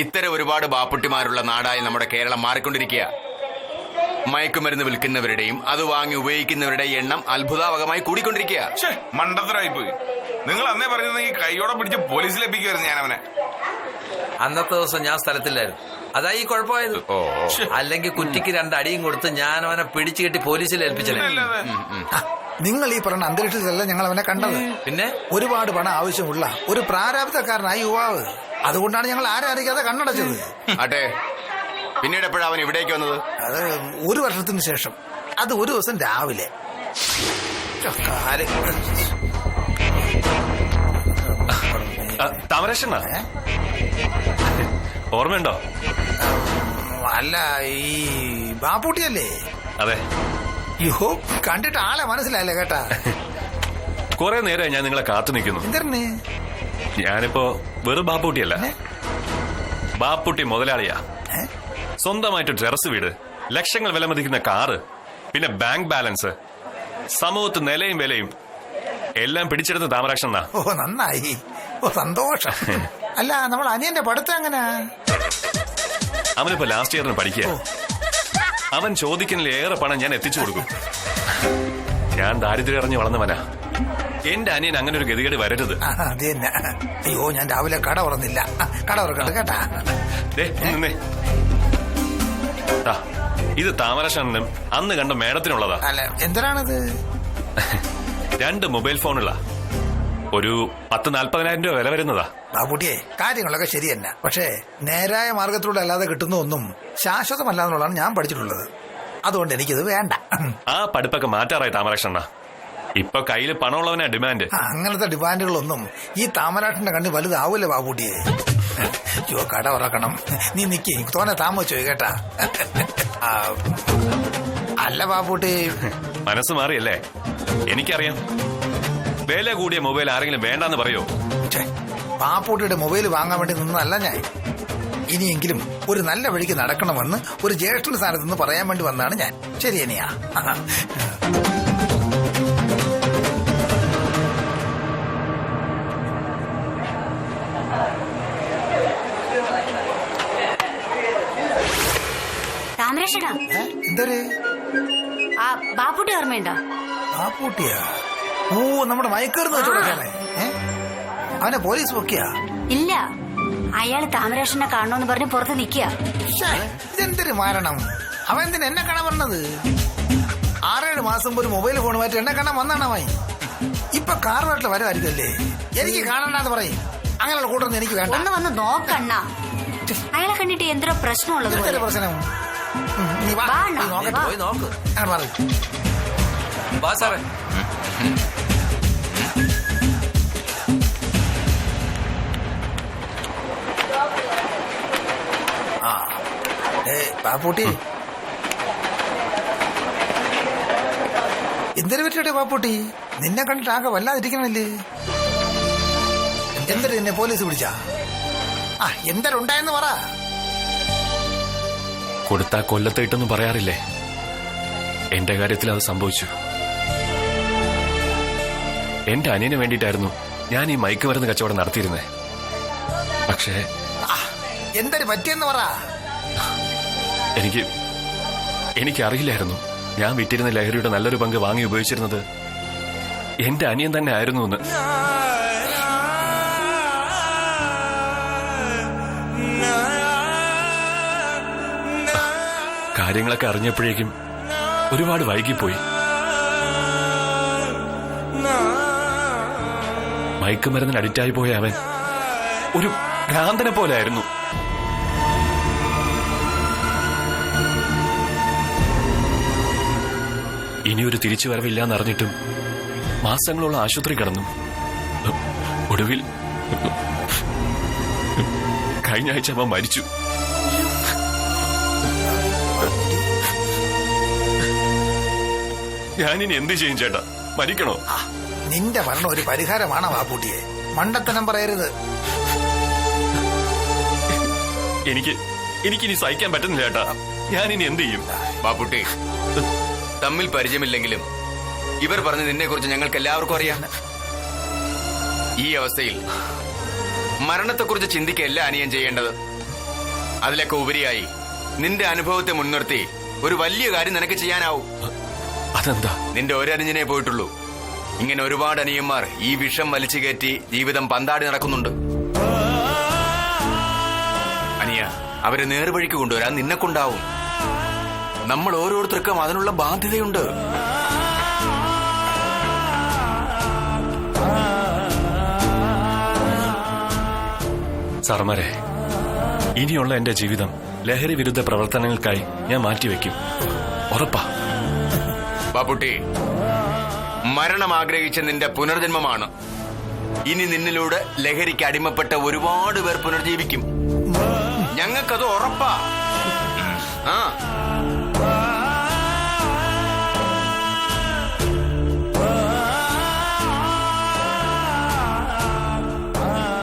ഇത്തരം ഒരുപാട് ബാപ്പുട്ടിമാരുള്ള നാടായി നമ്മുടെ കേരളം മാറിക്കൊണ്ടിരിക്കുക. മയക്കുമരുന്ന് വിൽക്കുന്നവരുടെയും അത് വാങ്ങി ഉപയോഗിക്കുന്നവരുടെയും എണ്ണം അത്ഭുതാവകമായി കൂടിക്കൊണ്ടിരിക്കുക. മണ്ടത്തരായി പോയി. നിങ്ങൾ അന്നേ പറഞ്ഞിരുന്നെങ്കിൽ കൈയോടെ പിടിച്ച് പോലീസിലേപ്പിക്കുമായിരുന്നു ഞാൻ അവനെ. അന്നത്തെ ദിവസം ഞാൻ സ്ഥലത്തില്ലായിരുന്നു, അതാ ഈ കുഴപ്പമായത്. അല്ലെങ്കിൽ കുറ്റിക്ക് 2 അടിയും കൊടുത്ത് ഞാൻ അവനെ പിടിച്ചു കെട്ടി പോലീസിൽ ഏൽപ്പിച്ചല്ലേ. നിങ്ങൾ ഈ പറഞ്ഞ അന്തരീക്ഷത്തിലല്ല ഞങ്ങൾ അവനെ കണ്ടത്. പിന്നെ ഒരുപാട് പണം ആവശ്യമുള്ള ഒരു പ്രാരാബ്ധക്കാരനായ യുവാവ്. അതുകൊണ്ടാണ് ഞങ്ങൾ ആരെ അറിയിക്കാതെ കണ്ണടച്ചത്. ആട്ടെ, പിന്നീട് എപ്പോഴാണ് അവൻ ഇവിടേക്ക് വന്നത്? അത് 1 വർഷത്തിന് ശേഷം. അത് ഒരു ദിവസം രാവിലെ. താമരേഷണ്ണ ഓർമ്മയുണ്ടോ? അല്ല, ഈ ബാപ്പൂട്ടിയല്ലേ? അതെ. യോ, കണ്ടിട്ട് ആളെ മനസ്സിലായില്ലേ കേട്ടാ. കുറെ നേരമായി ഞാൻ നിങ്ങളെ കാത്തു നിൽക്കുന്നു. എന്തരന്? ഞാനിപ്പോ വെറും ബാപ്പൂട്ടിയല്ല, ബാപ്പൂട്ടി മുതലാളിയാ. സ്വന്തമായിട്ട് ടെറസ് വീട്, ലക്ഷങ്ങൾ വില മതിക്കുന്ന കാറ്, പിന്നെ ബാങ്ക് ബാലൻസ്, സമൂഹത്ത് നിലയും വിലയും എല്ലാം പിടിച്ചെടുത്ത താമരാക്ഷണ്ണ. ഓ, നന്നായി. ഓ, സന്തോഷം. അല്ല, നമ്മൾ അനിയന്റെ പഠിത്തം എങ്ങനാ? അവനിപ്പോ ലാസ്റ്റ് ഇയറിന് പഠിക്കുക. അവൻ ചോദിക്കുന്നതിൽ ഏറെ പണം ഞാൻ എത്തിച്ചു കൊടുക്കും. ഞാൻ ദാരിദ്ര്യം അറിഞ്ഞ് വളർന്നവനാ. എന്റെ അനിയൻ അങ്ങനെ ഒരു ഗതികേട് വരരുത്. അത് തന്നെ. അയ്യോ, ഞാൻ രാവിലെ കട തുറന്നില്ല. കട തുറക്കട്ടെ കേട്ടാ. ഇത് താമരശനും അന്ന് കണ്ട മേഡത്തിനുള്ളതാ. അല്ല, എന്തിനാണിത്? 2 മൊബൈൽ ഫോണുള്ള ഒരു 10-40,000 രൂപ വില വരുന്നതാ. ബാബുട്ടിയെ, കാര്യങ്ങളൊക്കെ ശരി തന്നെ. പക്ഷേ നേരായ മാർഗത്തിലൂടെ അല്ലാതെ കിട്ടുന്ന ഒന്നും ശാശ്വതമല്ലാന്നുള്ളതാണ് ഞാൻ പഠിച്ചിട്ടുള്ളത്. അതുകൊണ്ട് എനിക്കിത് വേണ്ട. ആ പഠിപ്പൊക്കെ മാറ്റാറായി താമരക്ഷണ്ണ. ഇപ്പൊ കയ്യില് പണമുള്ളവനാ ഡിമാൻഡ്. അങ്ങനത്തെ ഡിമാൻഡുകളൊന്നും ഈ താമരാട്ടിന്റെ കണ്ണിൽ വലുതാവൂല്ലേ ബാബുട്ടിയെ. അയ്യോ, കട ഉറക്കണം. നീ നിക്കി, തോന്നെ താമസിച്ചോ കേട്ടാ. അല്ല ബാബുട്ടി, മനസ്സ് മാറിയല്ലേ? എനിക്കറിയാം. വില കൂടിയ മൊബൈൽ ആരെങ്കിലും വേണ്ടെന്ന് പറയോ? ബാപ്പൂട്ടിയുടെ മൊബൈൽ വാങ്ങാൻ വേണ്ടി നിന്നതല്ല ഞാൻ. ഇനിയെങ്കിലും ഒരു നല്ല വഴിക്ക് നടക്കണമെന്ന് ഒരു ജ്യേഷ്ഠന്റെ സ്ഥാനത്ത് നിന്ന് പറയാൻ വേണ്ടി വന്നതാണ് ഞാൻ. ശരി ഇനിയാ. താമരേഷടാ, എന്തര്? ആ ബാപ്പുട്ടി ഓർമ്മയുണ്ടോ? ബാപ്പൂട്ടിയാ? ഓ, നമ്മുടെ മയക്കേർന്ന് വെച്ചോടക്കാനെ. അവനെ പോലീസ് പൊക്കിയാ? ഇല്ല, അയാള് താമരേഷനെ കാണണമെന്ന് പറഞ്ഞ് പുറത്ത് നിക്കുക. ഇതെന്തൊരു മാരണം! അവൻ എന്തിനാ എന്നെ കാണാൻ വന്നത്? 6-7 മാസം മുമ്പ് ഒരു മൊബൈൽ ഫോൺ മാറ്റി എന്നെ കാണാൻ വന്നാണായി. ഇപ്പൊ കാറുമായിട്ടുള്ള വരവായിരിക്കല്ലേ. എനിക്ക് കാണണ്ടെന്ന് പറയും. അങ്ങനെയുള്ള കൂട്ടൊന്നും എനിക്ക് വേണ്ട. ഒന്ന് വന്ന് നോക്കണ്ണ. അയാളെ കണ്ടിട്ട് എന്തോ പ്രശ്നമുള്ളത്. പ്രശ്നം നീ വാ, പോയി നോക്ക്. പറയും. വാ സാറേ. ബാപ്പൂട്ടി, എന്തിനു പറ്റിയോട്ടെ ബാപ്പൂട്ടി? നിന്നെ കണ്ടിട്ട് ആകെ വല്ലാതിരിക്കണല്ലേ. എന്തൊരു എന്നെ പോലീസ് പിടിച്ചാ? എന്തരുണ്ടായെന്ന് പറ. കൊടുത്താ കൊല്ലത്തേട്ടൊന്നും പറയാറില്ലേ? എന്റെ കാര്യത്തിൽ അത് സംഭവിച്ചു. എന്റെ അനിയന് വേണ്ടിയിട്ടായിരുന്നു ഞാൻ ഈ മയക്കുമരുന്ന് കച്ചവടം നടത്തിയിരുന്നേ. പക്ഷേ എന്തൊരു പറ്റിയെന്ന് പറ. എനിക്കറിയില്ലായിരുന്നു ഞാൻ വിറ്റിരുന്ന ലഹരിയുടെ നല്ലൊരു പങ്ക് വാങ്ങി ഉപയോഗിച്ചിരുന്നത് എന്റെ അനിയൻ തന്നെ ആയിരുന്നു എന്ന്. കാര്യങ്ങളൊക്കെ അറിഞ്ഞപ്പോഴേക്കും ഒരുപാട് വൈകിപ്പോയി. മയക്കുമരുന്നിന് അഡിക്റ്റായി പോയ അവൻ ഒരു ഭ്രാന്തനെ പോലെ ആയിരുന്നു. ഇനിയൊരു തിരിച്ചുവരവില്ലാന്നറിഞ്ഞിട്ടും മാസങ്ങളോളം ആശുപത്രി കിടന്നു. ഒടുവിൽ കഴിഞ്ഞ ആഴ്ച അവൻ മരിച്ചു. ഞാനിനി എന്ത് ചെയ്യും ചേട്ടാ? മരിക്കണോ? നിന്റെ മരണം ഒരു പരിഹാരമാണ് ബാപ്പൂട്ടിയെ. മണ്ടത്തനം പറയരുത്. എനിക്കിനി സഹിക്കാൻ പറ്റുന്നില്ല ചേട്ടാ. ഞാനിനി എന്ത് ചെയ്യും? ബാപ്പുട്ടി, തമ്മിൽ പരിചയമില്ലെങ്കിലും ഇവർ പറഞ്ഞ് നിന്നെ കുറിച്ച് ഞങ്ങൾക്ക് എല്ലാവർക്കും അറിയാം. ഈ അവസ്ഥയിൽ മരണത്തെക്കുറിച്ച് ചിന്തിക്കല്ല അനിയൻ ചെയ്യേണ്ടത്. അതിലൊക്കെ ഉപരിയായി നിന്റെ അനുഭവത്തെ മുൻനിർത്തി ഒരു വലിയ കാര്യം നിനക്ക് ചെയ്യാനാവും. അതെന്താ? നിന്റെ ഒരനുജനെ പോയിട്ടുള്ളൂ. ഇങ്ങനെ ഒരുപാട് അനിയന്മാർ ഈ വിഷം വലിച്ചു കയറ്റി ജീവിതം പന്താടി നടക്കുന്നുണ്ട്. അനിയ, അവരെ നേർവഴിക്ക് കൊണ്ടുവരാൻ നിന്നെ കൊണ്ടാവും. നമ്മൾ ഓരോരുത്തർക്കും അതിനുള്ള ബാധ്യതയുണ്ട്. സാറന്മാരെ, ഇനിയുള്ള എന്റെ ജീവിതം ലഹരി വിരുദ്ധ പ്രവർത്തനങ്ങൾക്കായി ഞാൻ മാറ്റിവെക്കും. ഉറപ്പാ. ബാപ്പുട്ടി, മരണം ആഗ്രഹിച്ച നിന്റെ പുനർജന്മമാണ്. ഇനി നിന്നിലൂടെ ലഹരിക്ക് അടിമപ്പെട്ട ഒരുപാട് പേർ പുനർജീവിക്കും. ഞങ്ങൾക്കത് ഉറപ്പാ. ആ